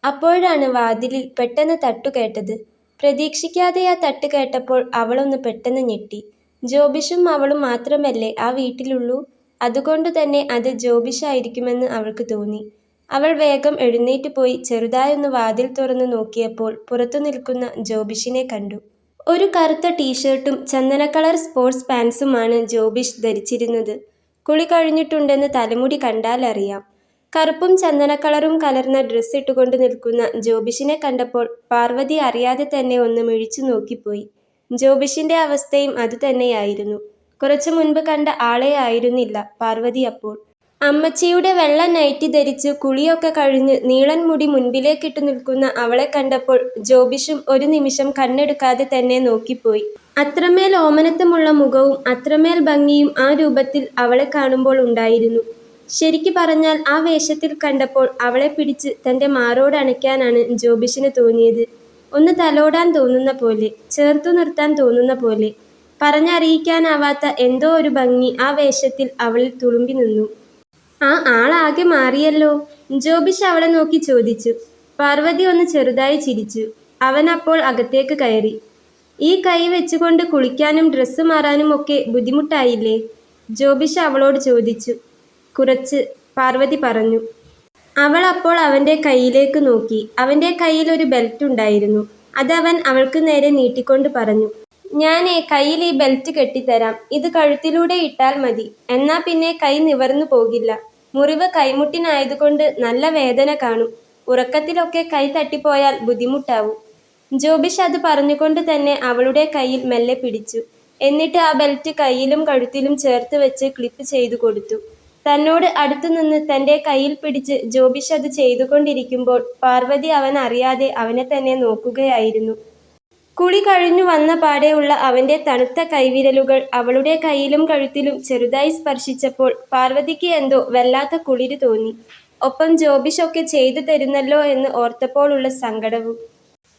അപ്പോഴാണ് വാതിലിൽ പെട്ടെന്ന് തട്ടുകേട്ടത്. പ്രതീക്ഷിക്കാതെ ആ തട്ട് കേട്ടപ്പോൾ അവളൊന്ന് പെട്ടെന്ന് ഞെട്ടി. ജോബിഷും അവളും മാത്രമല്ലേ ആ വീട്ടിലുള്ളൂ. അതുകൊണ്ടു തന്നെ അത് ജോബിഷായിരിക്കുമെന്ന് അവൾക്ക് തോന്നി. അവൾ വേഗം എഴുന്നേറ്റ് പോയി ചെറുതായൊന്ന് വാതിൽ തുറന്നു നോക്കിയപ്പോൾ പുറത്തു നിൽക്കുന്ന ജോബിഷിനെ കണ്ടു. ഒരു കറുത്ത ടീഷർട്ടും ചന്ദന കളർ സ്പോർട്സ് പാൻസുമാണ് ജോബിഷ് ധരിച്ചിരുന്നത്. കുളി കഴിഞ്ഞിട്ടുണ്ടെന്ന് തലമുടി കണ്ടാലറിയാം. കറുപ്പും ചന്ദനക്കളറും കലർന്ന ഡ്രസ്സ് ഇട്ടുകൊണ്ട് നിൽക്കുന്ന ജോബിഷിനെ കണ്ടപ്പോൾ പാർവതി അറിയാതെ തന്നെ ഒന്ന് മിഴിച്ചു നോക്കിപ്പോയി. ജോബിഷിന്റെ അവസ്ഥയും അതുതന്നെയായിരുന്നു. കുറച്ചു മുൻപ് കണ്ട ആളെ ആയിരുന്നില്ല പാർവതി അപ്പോൾ. അമ്മച്ചിയുടെ വെള്ള നൈറ്റി ധരിച്ചു കുളിയൊക്കെ കഴിഞ്ഞ് നീളൻ മുടി മുൻപിലേക്കിട്ടു നിൽക്കുന്ന അവളെ കണ്ടപ്പോൾ ജോബിഷും ഒരു നിമിഷം കണ്ണെടുക്കാതെ തന്നെ നോക്കിപ്പോയി. അത്രമേൽ ഓമനത്തമുള്ള മുഖവും അത്രമേൽ ഭംഗിയും ആ രൂപത്തിൽ അവളെ കാണുമ്പോൾ ഉണ്ടായിരുന്നു. ശരിക്കു പറഞ്ഞാൽ ആ വേഷത്തിൽ കണ്ടപ്പോൾ അവളെ പിടിച്ച് തൻ്റെ മാറോട് അണയ്ക്കാനാണ് ജോബിഷിന് തോന്നിയത്. ഒന്ന് തലോടാൻ തോന്നുന്ന പോലെ, ചേർത്തു നിർത്താൻ തോന്നുന്ന പോലെ. പറഞ്ഞറിയിക്കാനാവാത്ത എന്തോ ഒരു ഭംഗി ആ വേഷത്തിൽ അവളിൽ തുളുമ്പി നിന്നു. ആ ആളാകെ മാറിയല്ലോ, ജോബിഷ് അവളെ നോക്കി ചോദിച്ചു. പാർവതി ഒന്ന് ചെറുതായി ചിരിച്ചു. അവൻ അപ്പോൾ അകത്തേക്ക് കയറി. ഈ കൈ വെച്ചുകൊണ്ട് കുളിക്കാനും ഡ്രസ്സ് മാറാനും ഒക്കെ ബുദ്ധിമുട്ടായില്ലേ? ജോബിഷ് അവളോട് ചോദിച്ചു. കുറച്ച്, പാർവതി പറഞ്ഞു. അവൾ അപ്പോൾ അവൻ്റെ കയ്യിലേക്ക് നോക്കി. അവൻ്റെ കയ്യിൽ ഒരു ബെൽറ്റ് ഉണ്ടായിരുന്നു. അതവൻ അവൾക്ക് നേരെ നീട്ടിക്കൊണ്ട് പറഞ്ഞു. ഞാനേ കയ്യിൽ ഈ ബെൽറ്റ് കെട്ടിത്തരാം. ഇത് കഴുത്തിലൂടെ ഇട്ടാൽ മതി. എന്നാ പിന്നെ കൈ നിവർന്നു പോകില്ല. മുറിവ് കൈമുട്ടിനായതുകൊണ്ട് നല്ല വേദന കാണും. ഉറക്കത്തിലൊക്കെ കൈ തട്ടിപ്പോയാൽ ബുദ്ധിമുട്ടാവും. ജോബിഷ് അത് പറഞ്ഞുകൊണ്ട് തന്നെ അവളുടെ കയ്യിൽ മെല്ലെ പിടിച്ചു. എന്നിട്ട് ആ ബെൽറ്റ് കയ്യിലും കഴുത്തിലും ചേർത്ത് വെച്ച് ക്ലിപ്പ് ചെയ്തു കൊടുത്തു. തന്നോട് അടുത്തുനിന്ന് തൻ്റെ കയ്യിൽ പിടിച്ച് ജോബിഷ് അത് ചെയ്തുകൊണ്ടിരിക്കുമ്പോൾ പാർവതി അവൻ അറിയാതെ അവനെ തന്നെ നോക്കുകയായിരുന്നു. കുളി കഴിഞ്ഞു വന്ന പാടെയുള്ള അവൻ്റെ തണുത്ത കൈവിരലുകൾ അവളുടെ കയ്യിലും കഴുത്തിലും ചെറുതായി സ്പർശിച്ചപ്പോൾ പാർവതിക്ക് എന്തോ വല്ലാത്ത കുളിര് തോന്നി. ഒപ്പം ജോബിഷ് ഒക്കെ ചെയ്തു തരുന്നല്ലോ എന്ന് ഓർത്തപ്പോഴുള്ള സങ്കടവും.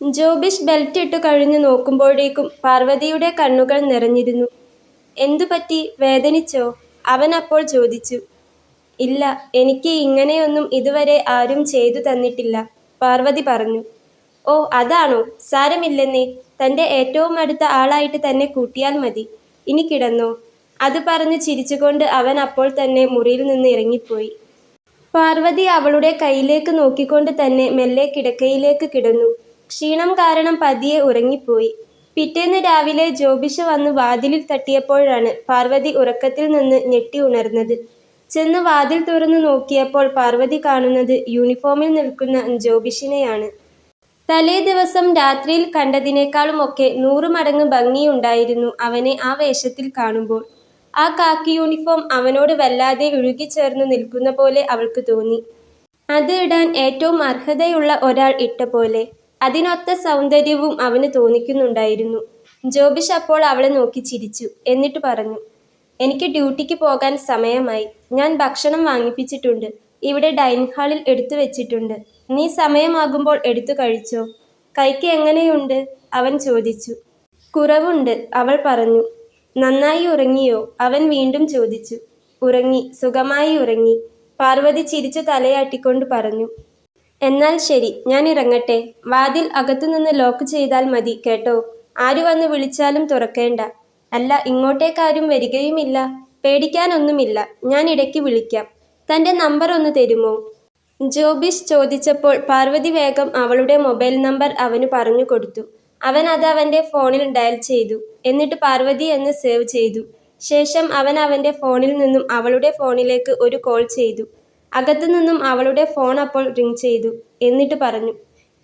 ജോബിഷ് ബെൽറ്റ് ഇട്ടു കഴിഞ്ഞു നോക്കുമ്പോഴേക്കും പാർവതിയുടെ കണ്ണുകൾ നിറഞ്ഞിരുന്നു. എന്തു പറ്റി, വേദനിച്ചോ? അവൻ അപ്പോൾ ചോദിച്ചു. ഇല്ല, എനിക്ക് ഇങ്ങനെയൊന്നും ഇതുവരെ ആരും ചെയ്തു തന്നിട്ടില്ല, പാർവതി പറഞ്ഞു. ഓ അതാണോ, സാരമില്ലെന്നേ. തൻ്റെ ഏറ്റവും അടുത്ത ആളായിട്ട് തന്നെ കൂട്ടിയാൽ മതി. ഇനി കിടന്നോ. അത് പറഞ്ഞു ചിരിച്ചുകൊണ്ട് അവൻ അപ്പോൾ തന്നെ മുറിയിൽ നിന്ന് ഇറങ്ങിപ്പോയി. പാർവതി അവളുടെ കയ്യിലേക്ക് നോക്കിക്കൊണ്ട് തന്നെ മെല്ലെ കിടക്കയിലേക്ക് കിടന്നു. ക്ഷീണം കാരണം പതിയെ ഉറങ്ങിപ്പോയി. പിറ്റേന്ന് രാവിലെ ജോബിഷ് വന്ന് വാതിലിൽ തട്ടിയപ്പോഴാണ് പാർവതി ഉറക്കത്തിൽ നിന്ന് ഞെട്ടി ഉണർന്നത്. ചെന്ന് വാതിൽ തുറന്നു നോക്കിയപ്പോൾ പാർവതി കാണുന്നത് യൂണിഫോമിൽ നിൽക്കുന്ന ജോബിഷിനെയാണ്. തലേ ദിവസം രാത്രിയിൽ കണ്ടതിനേക്കാളുമൊക്കെ 100 മടങ്ങ് ഭംഗിയുണ്ടായിരുന്നു അവനെ ആ വേഷത്തിൽ കാണുമ്പോൾ. ആ കാക്കി യൂണിഫോം അവനോട് വല്ലാതെ ഇഴുകിച്ചേർന്നു നിൽക്കുന്ന പോലെ അവൾക്ക് തോന്നി. അത് ഇടാൻ ഏറ്റവും അർഹതയുള്ള ഒരാൾ ഇട്ട പോലെ. അതിനൊത്ത സൗന്ദര്യവും അവന് തോന്നിക്കുന്നുണ്ടായിരുന്നു. ജോബിഷ് അപ്പോൾ അവളെ നോക്കി ചിരിച്ചു. എന്നിട്ട് പറഞ്ഞു. എനിക്ക് ഡ്യൂട്ടിക്ക് പോകാൻ സമയമായി. ഞാൻ ഭക്ഷണം വാങ്ങിപ്പിച്ചിട്ടുണ്ട്. ഇവിടെ ഡൈനിങ് ഹാളിൽ എടുത്തു വെച്ചിട്ടുണ്ട്. നീ സമയമാകുമ്പോൾ എടുത്തു കഴിച്ചോ. കൈക്ക് എങ്ങനെയുണ്ട്? അവൻ ചോദിച്ചു. കുറവുണ്ട്, അവൾ പറഞ്ഞു. നന്നായി ഉറങ്ങിയോ? അവൻ വീണ്ടും ചോദിച്ചു. ഉറങ്ങി, സുഖമായി ഉറങ്ങി, പാർവതി ചിരിച്ചു തലയാട്ടിക്കൊണ്ട് പറഞ്ഞു. എന്നാൽ ശരി, ഞാൻ ഇറങ്ങട്ടെ. വാതിൽ അകത്തുനിന്ന് ലോക്ക് ചെയ്താൽ മതി കേട്ടോ. ആര് വന്ന് വിളിച്ചാലും തുറക്കേണ്ട. അല്ല, ഇങ്ങോട്ടേക്കാരും വരികയുമില്ല. പേടിക്കാനൊന്നുമില്ല, ഞാൻ ഇടയ്ക്ക് വിളിക്കാം. തൻ്റെ നമ്പർ ഒന്ന് തരുമോ? ജോബിഷ് ചോദിച്ചപ്പോൾ പാർവതി വേഗം അവളുടെ മൊബൈൽ നമ്പർ അവന് പറഞ്ഞു കൊടുത്തു. അവൻ അത് അവൻ്റെ ഫോണിൽ ഡയൽ ചെയ്തു. എന്നിട്ട് പാർവതി എന്ന് സേവ് ചെയ്തു. ശേഷം അവൻ അവൻ്റെ ഫോണിൽ നിന്നും അവളുടെ ഫോണിലേക്ക് ഒരു കോൾ ചെയ്തു. അകത്തുനിന്നും അവളുടെ ഫോൺ അപ്പോൾ റിങ് ചെയ്തു. എന്നിട്ട് പറഞ്ഞു.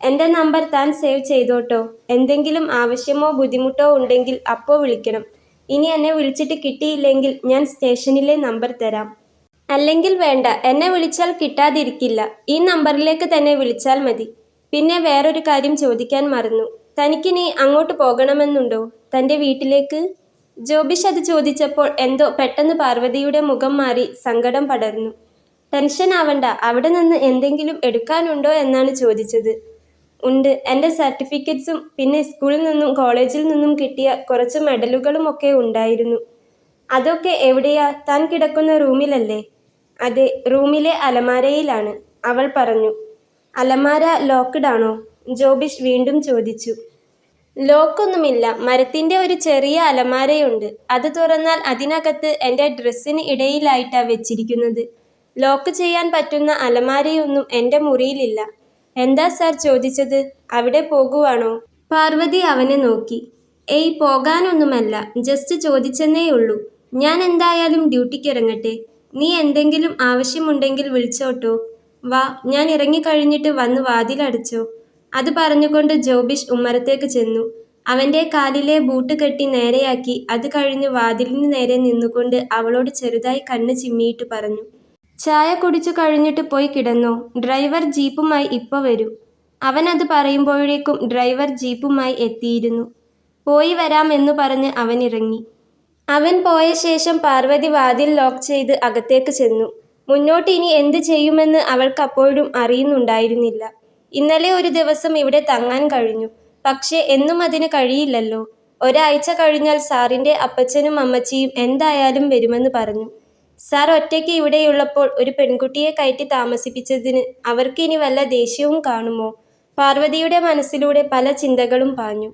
എൻ്റെ നമ്പർ താൻ സേവ് ചെയ്തോട്ടോ. എന്തെങ്കിലും ആവശ്യമോ ബുദ്ധിമുട്ടോ ഉണ്ടെങ്കിൽ അപ്പോൾ വിളിക്കണം. ഇനി എന്നെ വിളിച്ചിട്ട് കിട്ടിയില്ലെങ്കിൽ ഞാൻ സ്റ്റേഷനിലെ നമ്പർ തരാം. അല്ലെങ്കിൽ വേണ്ട, എന്നെ വിളിച്ചാൽ കിട്ടാതിരിക്കില്ല. ഈ നമ്പറിലേക്ക് തന്നെ വിളിച്ചാൽ മതി. പിന്നെ വേറൊരു കാര്യം ചോദിക്കാൻ മറന്നു. തനിക്കിനി അങ്ങോട്ട് പോകണമെന്നുണ്ടോ, തൻ്റെ വീട്ടിലേക്ക്? ജോബിഷ് അത് ചോദിച്ചപ്പോൾ എന്തോ പെട്ടെന്ന് പാർവതിയുടെ മുഖം മാറി സങ്കടം പടർന്നു. ടെൻഷൻ ആവണ്ട, അവിടെ നിന്ന് എന്തെങ്കിലും എടുക്കാനുണ്ടോ എന്നാണ് ചോദിച്ചത്. ഉണ്ട്, എൻ്റെ സർട്ടിഫിക്കറ്റ്സും പിന്നെ സ്കൂളിൽ നിന്നും കോളേജിൽ നിന്നും കിട്ടിയ കുറച്ച് മെഡലുകളും ഒക്കെ ഉണ്ടായിരുന്നു. അതൊക്കെ എവിടെയാ? താൻ കിടക്കുന്ന റൂമിലല്ലേ? അതെ, റൂമിലെ അലമാരയിലാണ്, അവൾ പറഞ്ഞു. അലമാര ലോക്ക്ഡ് ആണോ? ജോബിഷ് വീണ്ടും ചോദിച്ചു. ലോക്കൊന്നുമില്ല, മരത്തിന്റെ ഒരു ചെറിയ അലമാരയുണ്ട്. അത് തുറന്നാൽ അതിനകത്ത് എൻ്റെ ഡ്രസ്സിന് ഇടയിലായിട്ടാ വെച്ചിരിക്കുന്നത്. ലോക്ക് ചെയ്യാൻ പറ്റുന്ന അലമാരയൊന്നും എൻ്റെ മുറിയിലില്ല. എന്താ സാർ ചോദിച്ചത്? അവിടെ പോകുവാണോ? പാർവതി അവനെ നോക്കി. ഏയ്, പോകാനൊന്നുമല്ല, ജസ്റ്റ് ചോദിച്ചെന്നേയുള്ളൂ. ഞാൻ എന്തായാലും ഡ്യൂട്ടിക്കിറങ്ങട്ടെ. നീ എന്തെങ്കിലും ആവശ്യമുണ്ടെങ്കിൽ വിളിച്ചോട്ടോ. വാ, ഞാൻ ഇറങ്ങിക്കഴിഞ്ഞിട്ട് വന്ന് വാതിലടച്ചോ. അത് പറഞ്ഞുകൊണ്ട് ജോബിഷ് ഉമ്മറത്തേക്ക് ചെന്നു. അവന്റെ കാലിലെ ബൂട്ട് കെട്ടി നേരെയാക്കി. അത് കഴിഞ്ഞ് വാതിലിന് നേരെ നിന്നുകൊണ്ട് അവളോട് ചെറുതായി കണ്ണ് ചിമ്മിയിട്ട് പറഞ്ഞു. ചായ കുടിച്ചു കഴിഞ്ഞിട്ട് പോയി കിടന്നോ. ഡ്രൈവർ ജീപ്പുമായി ഇപ്പൊ വരും. അവൻ അത് പറയുമ്പോഴേക്കും ഡ്രൈവർ ജീപ്പുമായി എത്തിയിരുന്നു. പോയി വരാം എന്നു പറഞ്ഞ് അവൻ ഇറങ്ങി. അവൻ പോയ ശേഷം പാർവതി വാതിൽ ലോക്ക് ചെയ്ത് അകത്തേക്ക് ചെന്നു. മുന്നോട്ട് ഇനി എന്ത് ചെയ്യുമെന്ന് അവൾക്കപ്പോഴും അറിയുന്നുണ്ടായിരുന്നില്ല. ഇന്നലെ ഒരു ദിവസം ഇവിടെ തങ്ങാൻ കഴിഞ്ഞു. പക്ഷേ എന്നും അതിന് കഴിയില്ലല്ലോ. ഒരാഴ്ച കഴിഞ്ഞാൽ സാറിൻ്റെ അപ്പച്ചനും അമ്മച്ചിയും എന്തായാലും വരുമെന്ന് പറഞ്ഞു. സാർ ഒറ്റയ്ക്ക് ഇവിടെയുള്ളപ്പോൾ ഒരു പെൺകുട്ടിയെ കയറ്റി താമസിപ്പിച്ചതിന് അവർക്ക് ഇനി വല്ല ദേഷ്യവും കാണുമോ? പാർവതിയുടെ മനസ്സിലൂടെ പല ചിന്തകളും പാഞ്ഞു.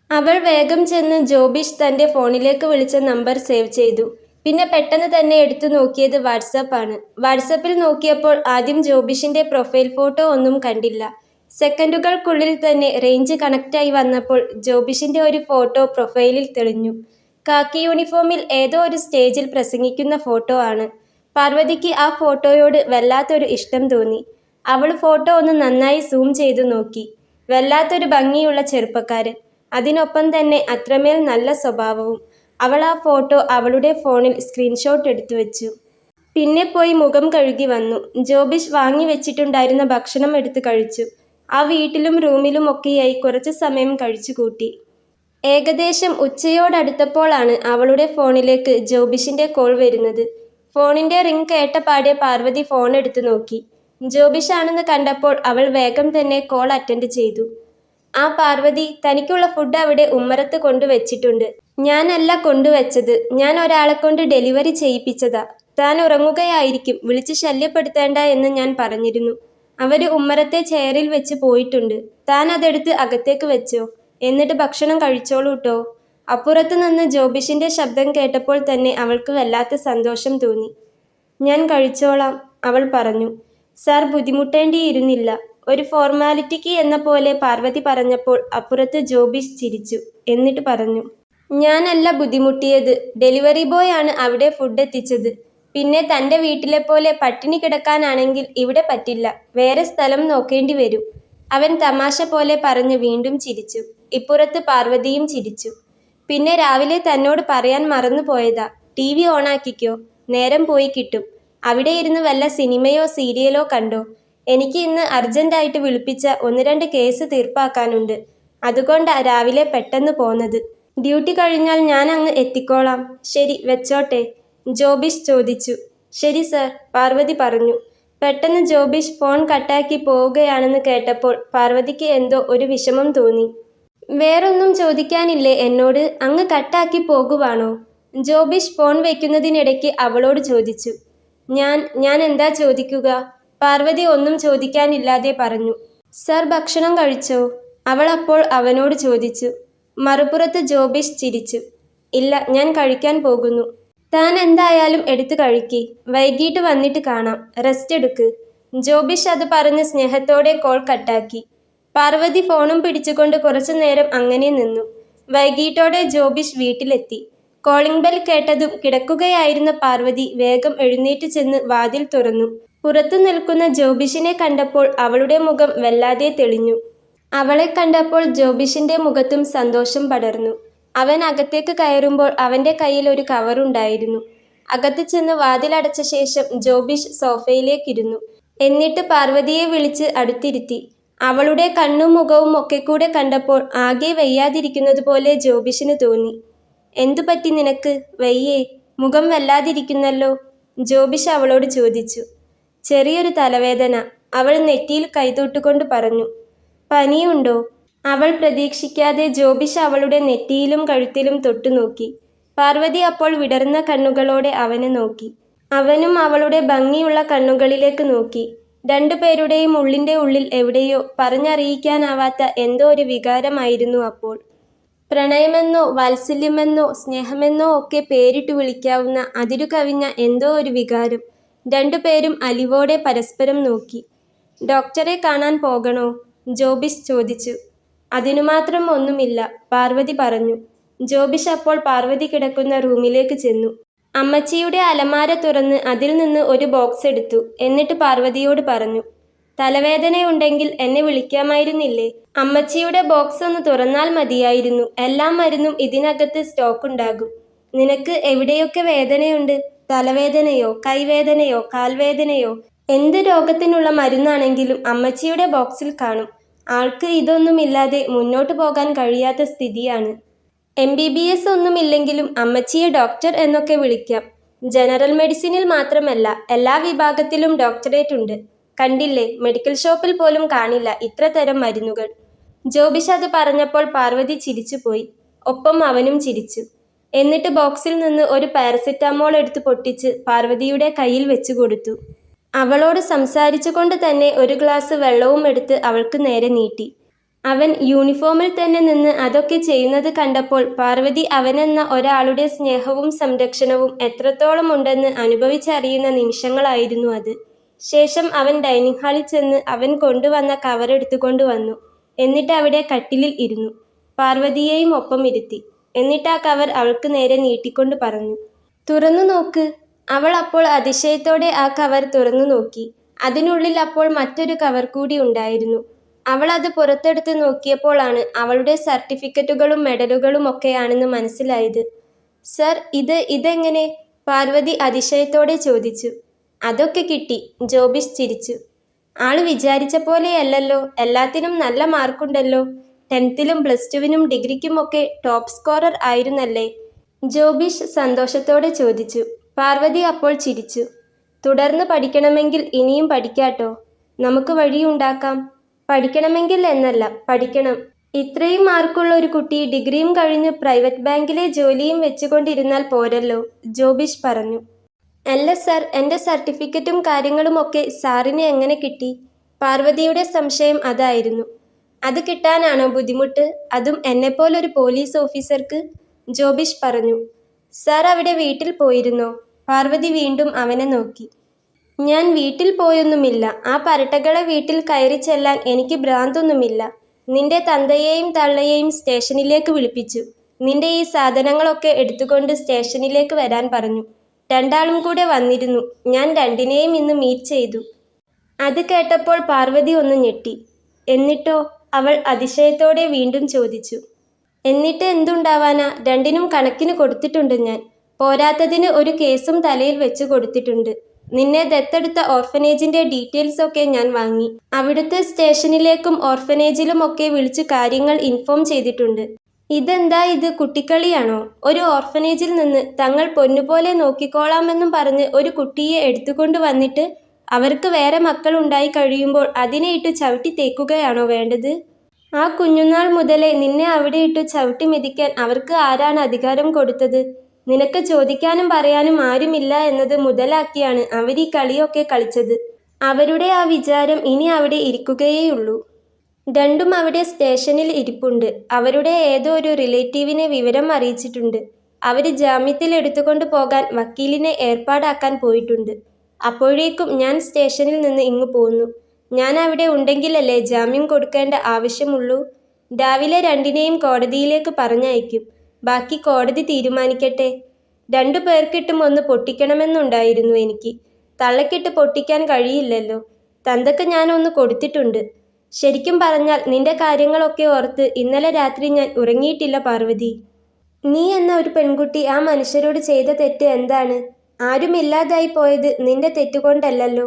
അവൾ വേഗം ചെന്ന് ജോബിഷ് തൻ്റെ ഫോണിലേക്ക് വിളിച്ച നമ്പർ സേവ് ചെയ്തു. പിന്നെ പെട്ടെന്ന് തന്നെ എടുത്തു നോക്കിയത് വാട്സാപ്പാണ്. വാട്സാപ്പിൽ നോക്കിയപ്പോൾ ആദ്യം ജോബിഷിൻ്റെ പ്രൊഫൈൽ ഫോട്ടോ ഒന്നും കണ്ടില്ല. സെക്കൻഡുകൾക്കുള്ളിൽ തന്നെ റേഞ്ച് കണക്റ്റായി വന്നപ്പോൾ ജോബിഷിൻ്റെ ഒരു ഫോട്ടോ പ്രൊഫൈലിൽ തെളിഞ്ഞു. കാക്കി യൂണിഫോമിൽ ഏതോ ഒരു സ്റ്റേജിൽ പ്രസംഗിക്കുന്ന ഫോട്ടോ ആണ്. പാർവതിക്ക് ആ ഫോട്ടോയോട് വല്ലാത്തൊരു ഇഷ്ടം തോന്നി. അവൾ ഫോട്ടോ ഒന്ന് നന്നായി സൂം ചെയ്തു നോക്കി. വല്ലാത്തൊരു ഭംഗിയുള്ള ചെറുപ്പക്കാരൻ, അതിനൊപ്പം തന്നെ അത്രമേൽ നല്ല സ്വഭാവവും. അവൾ ആ ഫോട്ടോ അവളുടെ ഫോണിൽ സ്ക്രീൻഷോട്ട് എടുത്തു വെച്ചു. പിന്നെ പോയി മുഖം കഴുകി വന്നു. ജോബിഷ് വാങ്ങി വെച്ചിട്ടുണ്ടായിരുന്ന ഭക്ഷണം എടുത്ത് കഴിച്ചു. ആ വീട്ടിലും റൂമിലും ഒക്കെയായി കുറച്ചു സമയം കഴിച്ചു കൂട്ടി. ഏകദേശം ഉച്ചയോടടുത്തപ്പോഴാണ് അവളുടെ ഫോണിലേക്ക് ജോബിഷിൻ്റെ കോൾ വരുന്നത്. ഫോണിൻ്റെ റിംഗ് കേട്ടപാടെ പാർവതി ഫോൺ എടുത്തു നോക്കി. ജോബിഷ് ആണെന്ന് കണ്ടപ്പോൾ അവൾ വേഗം തന്നെ കോൾ അറ്റൻഡ് ചെയ്തു. ആ പാർവതി, തനിക്കുള്ള ഫുഡ് അവിടെ ഉമ്മറത്ത് കൊണ്ടുവച്ചിട്ടുണ്ട്. ഞാനല്ല കൊണ്ടുവച്ചത്, ഞാൻ ഒരാളെ കൊണ്ട് ഡെലിവറി ചെയ്യിപ്പിച്ചതാ. താൻ ഉറങ്ങുകയായിരിക്കും, വിളിച്ച് ശല്യപ്പെടുത്തേണ്ട എന്ന് ഞാൻ പറഞ്ഞിരുന്നു. അവര് ഉമ്മറത്തെ ചെയറിൽ വെച്ച് പോയിട്ടുണ്ട്. താൻ അതെടുത്ത് അകത്തേക്ക് വെച്ചോ, എന്നിട്ട് ഭക്ഷണം കഴിച്ചോളൂട്ടോ. അപ്പുറത്ത് നിന്ന് ജോബിഷിൻ്റെ ശബ്ദം കേട്ടപ്പോൾ തന്നെ അവൾക്ക് വല്ലാത്ത സന്തോഷം തോന്നി. ഞാൻ കഴിച്ചോളാം, അവൾ പറഞ്ഞു. സാർ ബുദ്ധിമുട്ടേണ്ടിയിരുന്നില്ല. ഒരു ഫോർമാലിറ്റിക്ക് എന്ന പോലെ പാർവതി പറഞ്ഞപ്പോൾ അപ്പുറത്ത് ജോബിഷ് ചിരിച്ചു. എന്നിട്ട് പറഞ്ഞു, ഞാനല്ല ബുദ്ധിമുട്ടിയത്, ഡെലിവറി ബോയ് ആണ് അവിടെ ഫുഡ് എത്തിച്ചത്. പിന്നെ തൻ്റെ വീട്ടിലെ പോലെ പട്ടിണി കിടക്കാനാണെങ്കിൽ ഇവിടെ പറ്റില്ല, വേറെ സ്ഥലം നോക്കേണ്ടി വരും. അവൻ തമാശ പോലെ പറഞ്ഞ് വീണ്ടും ചിരിച്ചു. ഇപ്പുറത്ത് പാർവതിയും ചിരിച്ചു. പിന്നെ രാവിലെ തന്നോട് പറയാൻ മറന്നു പോയതാ, TV ഓണാക്കിക്കോ, നേരം പോയി കിട്ടും. അവിടെ ഇരുന്ന് വല്ല സിനിമയോ സീരിയലോ കണ്ടോ. എനിക്ക് ഇന്ന് അർജന്റായിട്ട് വിളിപ്പിച്ച 1-2 കേസ് തീർപ്പാക്കാനുണ്ട്. അതുകൊണ്ടാ രാവിലെ പെട്ടെന്ന് പോന്നത്. ഡ്യൂട്ടി കഴിഞ്ഞാൽ ഞാൻ അങ്ങ് എത്തിക്കോളാം. ശരി, വെച്ചോട്ടെ, ജോബിഷ് ചോദിച്ചു. ശരി സർ, പാർവതി പറഞ്ഞു. പെട്ടെന്ന് ജോബിഷ് ഫോൺ കട്ടാക്കി പോവുകയാണെന്ന് കേട്ടപ്പോൾ പാർവതിക്ക് എന്തോ ഒരു വിഷമം തോന്നി. വേറൊന്നും ചോദിക്കാനില്ലേ എന്നോട്? അങ്ങ് കട്ടാക്കി പോകുവാണോ? ജോബിഷ് ഫോൺ വയ്ക്കുന്നതിനിടയ്ക്ക് അവളോട് ചോദിച്ചു. ഞാൻ എന്താ ചോദിക്കുക? പാർവതി ഒന്നും ചോദിക്കാനില്ലാതെ പറഞ്ഞു. സർ, ഭക്ഷണം കഴിച്ചോ? അവൾ അപ്പോൾ അവനോട് ചോദിച്ചു. മറുപുറത്ത് ജോബിഷ് ചിരിച്ചു. ഇല്ല, ഞാൻ കഴിക്കാൻ പോകുന്നു. താൻ എന്തായാലും എടുത്ത് കഴിക്ക്. വൈകിട്ട് വന്നിട്ട് കാണാം. റെസ്റ്റ് എടുക്ക്. ജോബിഷ് അത് പറഞ്ഞ് സ്നേഹത്തോടെ കോൾ കട്ടാക്കി. പാർവതി ഫോണും പിടിച്ചുകൊണ്ട് കുറച്ചു നേരം അങ്ങനെ നിന്നു. വൈകിട്ടോടെ ജോബിഷ് വീട്ടിലെത്തി. കോളിംഗ് ബെൽ കേട്ടതും കിടക്കുകയായിരുന്ന പാർവതി വേഗം എഴുന്നേറ്റ് ചെന്ന് വാതിൽ തുറന്നു. പുറത്തു നിൽക്കുന്ന ജോബിഷിനെ കണ്ടപ്പോൾ അവളുടെ മുഖം വല്ലാതെ തെളിഞ്ഞു. അവളെ കണ്ടപ്പോൾ ജോബിഷിൻ്റെ മുഖത്തും സന്തോഷം പടർന്നു. അവൻ അകത്തേക്ക് കയറുമ്പോൾ അവൻ്റെ കയ്യിൽ ഒരു കവറുണ്ടായിരുന്നു. അകത്ത് ചെന്ന് വാതിലടച്ച ശേഷം ജോബിഷ് സോഫയിലേക്കിരുന്നു. എന്നിട്ട് പാർവതിയെ വിളിച്ച് അടുത്തിരുത്തി. അവളുടെ കണ്ണും മുഖവും ഒക്കെ കൂടെ കണ്ടപ്പോൾ ആകെ വയ്യാതിരിക്കുന്നത് പോലെ ജോബിഷിന് തോന്നി. എന്തു പറ്റി നിനക്ക്? വയ്യേ? മുഖം വല്ലാതിരിക്കുന്നല്ലോ, ജോബിഷ് അവളോട് ചോദിച്ചു. ചെറിയൊരു തലവേദന, അവൾ നെറ്റിയിൽ കൈതൊട്ടുകൊണ്ട് പറഞ്ഞു. പനിയുണ്ടോ? അവൾ പ്രതീക്ഷിക്കാതെ ജോബിഷ് അവളുടെ നെറ്റിയിലും കഴുത്തിലും തൊട്ടുനോക്കി. പാർവതി അപ്പോൾ വിടർന്ന കണ്ണുകളോടെ അവനെ നോക്കി. അവനും അവളുടെ ഭംഗിയുള്ള കണ്ണുകളിലേക്ക് നോക്കി. രണ്ടുപേരുടെയും ഉള്ളിൻ്റെ ഉള്ളിൽ എവിടെയോ പറഞ്ഞറിയിക്കാനാവാത്ത എന്തോ ഒരു വികാരമായിരുന്നു അപ്പോൾ. പ്രണയമെന്നോ വാത്സല്യമെന്നോ സ്നേഹമെന്നോ ഒക്കെ പേരിട്ടു വിളിക്കാവുന്ന അതിരുകവിഞ്ഞ എന്തോ ഒരു വികാരം. രണ്ടുപേരും അലിവോടെ പരസ്പരം നോക്കി. ഡോക്ടറെ കാണാൻ പോകണോ? ജോബിഷ് ചോദിച്ചു. അതിനുമാത്രം ഒന്നുമില്ല, പാർവതി പറഞ്ഞു. ജോബിഷ് അപ്പോൾ പാർവതി കിടക്കുന്ന റൂമിലേക്ക് ചെന്നു. അമ്മച്ചിയുടെ അലമാര തുറന്ന് അതിൽ നിന്ന് ഒരു ബോക്സ് എടുത്തു. എന്നിട്ട് പാർവതിയോട് പറഞ്ഞു, തലവേദനയുണ്ടെങ്കിൽ എന്നെ വിളിക്കാമായിരുന്നില്ലേ? അമ്മച്ചിയുടെ ബോക്സ് ഒന്ന് തുറന്നാൽ മതിയായിരുന്നു. എല്ലാ മരുന്നും ഇതിനകത്ത് സ്റ്റോക്കുണ്ടാകും. നിനക്ക് എവിടെയൊക്കെ വേദനയുണ്ട്? തലവേദനയോ കൈവേദനയോ കാൽവേദനയോ? എന്ത് രോഗത്തിനുള്ള മരുന്നാണെങ്കിലും അമ്മച്ചിയുടെ ബോക്സിൽ കാണും. ആൾക്ക് ഇതൊന്നുമില്ലാതെ മുന്നോട്ട് പോകാൻ കഴിയാത്ത സ്ഥിതിയാണ്. MBBS ഒന്നുമില്ലെങ്കിലും അമ്മച്ചിയെ ഡോക്ടർ എന്നൊക്കെ വിളിക്കാം. ജനറൽ മെഡിസിനിൽ മാത്രമല്ല, എല്ലാ വിഭാഗത്തിലും ഡോക്ടറേറ്റ് ഉണ്ട്. കണ്ടില്ലേ, മെഡിക്കൽ ഷോപ്പിൽ പോലും കാണില്ല ഇത്ര തരം മരുന്നുകൾ. ജോബിഷ് അത് പറഞ്ഞപ്പോൾ പാർവതി ചിരിച്ചുപോയി. ഒപ്പം അവനും ചിരിച്ചു. എന്നിട്ട് ബോക്സിൽ നിന്ന് ഒരു പാരസെറ്റാമോൾ എടുത്ത് പൊട്ടിച്ച് പാർവതിയുടെ കയ്യിൽ വെച്ചു കൊടുത്തു. അവളോട് സംസാരിച്ചുകൊണ്ട് തന്നെ ഒരു ഗ്ലാസ് വെള്ളവും എടുത്ത് അവൾക്ക് നേരെ നീട്ടി. അവൻ യൂണിഫോമിൽ തന്നെ നിന്ന് അതൊക്കെ ചെയ്യുന്നത് കണ്ടപ്പോൾ പാർവതി അവനെന്ന ഒരാളുടെ സ്നേഹവും സംരക്ഷണവും എത്രത്തോളം ഉണ്ടെന്ന് അനുഭവിച്ചറിയുന്ന നിമിഷങ്ങളായിരുന്നു അത്. ശേഷം അവൻ ഡൈനിങ് ഹാളിൽ ചെന്ന് അവൻ കൊണ്ടുവന്ന കവർ എടുത്തുകൊണ്ട് വന്നു. എന്നിട്ട് അവിടെ കട്ടിലിൽ ഇരുന്നു. പാർവതിയെയും ഒപ്പം ഇരുത്തി. എന്നിട്ട് ആ കവർ അവൾക്ക് നേരെ നീട്ടിക്കൊണ്ട് പറഞ്ഞു, തുറന്നു നോക്ക്. അവൾ അപ്പോൾ അതിശയത്തോടെ ആ കവർ തുറന്നു നോക്കി. അതിനുള്ളിൽ അപ്പോൾ മറ്റൊരു കവർ കൂടി ഉണ്ടായിരുന്നു. അവൾ അത് പുറത്തെടുത്ത് നോക്കിയപ്പോഴാണ് അവളുടെ സർട്ടിഫിക്കറ്റുകളും മെഡലുകളും ഒക്കെയാണെന്ന് മനസ്സിലായത്. സർ, ഇതെങ്ങനെ? പാർവതി അതിശയത്തോടെ ചോദിച്ചു. അതൊക്കെ കിട്ടി, ജോബിഷ് ചിരിച്ചു. ആള് വിചാരിച്ച പോലെയല്ലല്ലോ, എല്ലാത്തിനും നല്ല മാർക്കുണ്ടല്ലോ. 10th-ലും +2-വിനും ഡിഗ്രിക്കുമൊക്കെ ടോപ്പ് സ്കോറർ ആയിരുന്നല്ലേ? ജോബിഷ് സന്തോഷത്തോടെ ചോദിച്ചു. പാർവതി അപ്പോൾ ചിരിച്ചു. തുടർന്ന് പഠിക്കണമെങ്കിൽ ഇനിയും പഠിക്കാട്ടോ. നമുക്ക് വഴിയുണ്ടാക്കാം. പഠിക്കണമെങ്കിൽ എന്നല്ല, പഠിക്കണം. ഇത്രയും മാർക്കുള്ള ഒരു കുട്ടി ഡിഗ്രിയും കഴിഞ്ഞ് പ്രൈവറ്റ് ബാങ്കിലെ ജോലിയും വെച്ചുകൊണ്ടിരുന്നാൽ പോരല്ലോ, ജോബിഷ് പറഞ്ഞു. അല്ല സർ, എൻ്റെ സർട്ടിഫിക്കറ്റും കാര്യങ്ങളുമൊക്കെ സാറിന് എങ്ങനെ കിട്ടി? പാർവതിയുടെ സംശയം അതായിരുന്നു. അത് കിട്ടാനാണോ ബുദ്ധിമുട്ട്? അതും എന്നെപ്പോലൊരു പോലീസ് ഓഫീസർക്ക്? ജോബിഷ് പറഞ്ഞു. സാർ അവിടെ വീട്ടിൽ പോയിരുന്നോ? പാർവതി വീണ്ടും അവനെ നോക്കി. ഞാൻ വീട്ടിൽ പോയൊന്നുമില്ല. ആ പരട്ടകളെ വീട്ടിൽ കയറി ചെല്ലാൻ എനിക്ക് ഭ്രാന്തൊന്നുമില്ല. നിന്റെ തന്തയെയും തള്ളയെയും സ്റ്റേഷനിലേക്ക് വിളിപ്പിച്ചു. നിന്റെ ഈ സാധനങ്ങളൊക്കെ എടുത്തുകൊണ്ട് സ്റ്റേഷനിലേക്ക് വരാൻ പറഞ്ഞു. രണ്ടാളും കൂടെ വന്നിരുന്നു. ഞാൻ രണ്ടിനെയും ഇന്ന് മീറ്റ് ചെയ്തു. അത് കേട്ടപ്പോൾ പാർവതി ഒന്ന് ഞെട്ടി. എന്നിട്ടോ? അവൾ അതിശയത്തോടെ വീണ്ടും ചോദിച്ചു. എന്നിട്ട് എന്തുണ്ടാവാനാ? രണ്ടിനും കണക്കിന് കൊടുത്തിട്ടുണ്ട് ഞാൻ. പോരാത്തതിന് ഒരു കേസും തലയിൽ വെച്ച് കൊടുത്തിട്ടുണ്ട്. നിന്നെ ദത്തെടുത്ത ഓർഫനേജിന്റെ ഡീറ്റെയിൽസ് ഒക്കെ ഞാൻ വാങ്ങി. അവിടുത്തെ സ്റ്റേഷനിലേക്കും ഓർഫനേജിലും ഒക്കെ വിളിച്ച് കാര്യങ്ങൾ ഇൻഫോം ചെയ്തിട്ടുണ്ട്. ഇതെന്താ ഇത്, കുട്ടിക്കളിയാണോ? ഒരു ഓർഫനേജിൽ നിന്ന് തങ്ങൾ പൊന്നുപോലെ നോക്കിക്കോളാമെന്നും പറഞ്ഞ് ഒരു കുട്ടിയെ എടുത്തുകൊണ്ട് വന്നിട്ട് അവർക്ക് വേറെ മക്കൾ ഉണ്ടായി കഴിയുമ്പോൾ അതിനെ ഇട്ട് ചവിട്ടി തേക്കുകയാണോ വേണ്ടത്? ആ കുഞ്ഞുനാൾ മുതലേ നിന്നെ അവിടെ ഇട്ട് ചവിട്ടി മെതിക്കാൻ അവർക്ക് ആരാണ് അധികാരം കൊടുത്തത്? നിനക്ക് ചോദിക്കാനും പറയാനും ആരുമില്ല എന്നത് മുതലാക്കിയാണ് അവരീ കളിയൊക്കെ കളിച്ചത്. അവരുടെ ആ വിചാരം ഇനി അവിടെ ഇരിക്കുകയേയുള്ളൂ. രണ്ടും അവിടെ സ്റ്റേഷനിൽ ഇരിപ്പുണ്ട്. അവരുടെ ഏതോ ഒരു റിലേറ്റീവിനെ വിവരം അറിയിച്ചിട്ടുണ്ട്. അവർ ജാമ്യത്തിൽ എടുത്തുകൊണ്ട് പോകാൻ വക്കീലിനെ ഏർപ്പാടാക്കാൻ പോയിട്ടുണ്ട്. അപ്പോഴേക്കും ഞാൻ സ്റ്റേഷനിൽ നിന്ന് ഇങ്ങു പോന്നു. ഞാൻ അവിടെ ഉണ്ടെങ്കിലല്ലേ ജാമ്യം കൊടുക്കേണ്ട ആവശ്യമുള്ളൂ. രാവിലെ രണ്ടിനെയും കോടതിയിലേക്ക് പറഞ്ഞയക്കും. ബാക്കി കോടതി തീരുമാനിക്കട്ടെ. 2 പേർക്കിട്ടും ഒന്ന് പൊട്ടിക്കണമെന്നുണ്ടായിരുന്നു എനിക്ക്. തള്ളക്കിട്ട് പൊട്ടിക്കാൻ കഴിയില്ലല്ലോ. തന്തക്ക് ഞാൻ ഒന്ന് കൊടുത്തിട്ടുണ്ട്. ശരിക്കും പറഞ്ഞാൽ നിന്റെ കാര്യങ്ങളൊക്കെ ഓർത്ത് ഇന്നലെ രാത്രി ഞാൻ ഉറങ്ങിയിട്ടില്ല പാർവതി. നീ എന്ന ഒരു പെൺകുട്ടി ആ മനുഷ്യരോട് ചെയ്ത തെറ്റ് എന്താണ്? ആരുമില്ലാതായി പോയത് നിന്റെ തെറ്റുകൊണ്ടല്ലല്ലോ.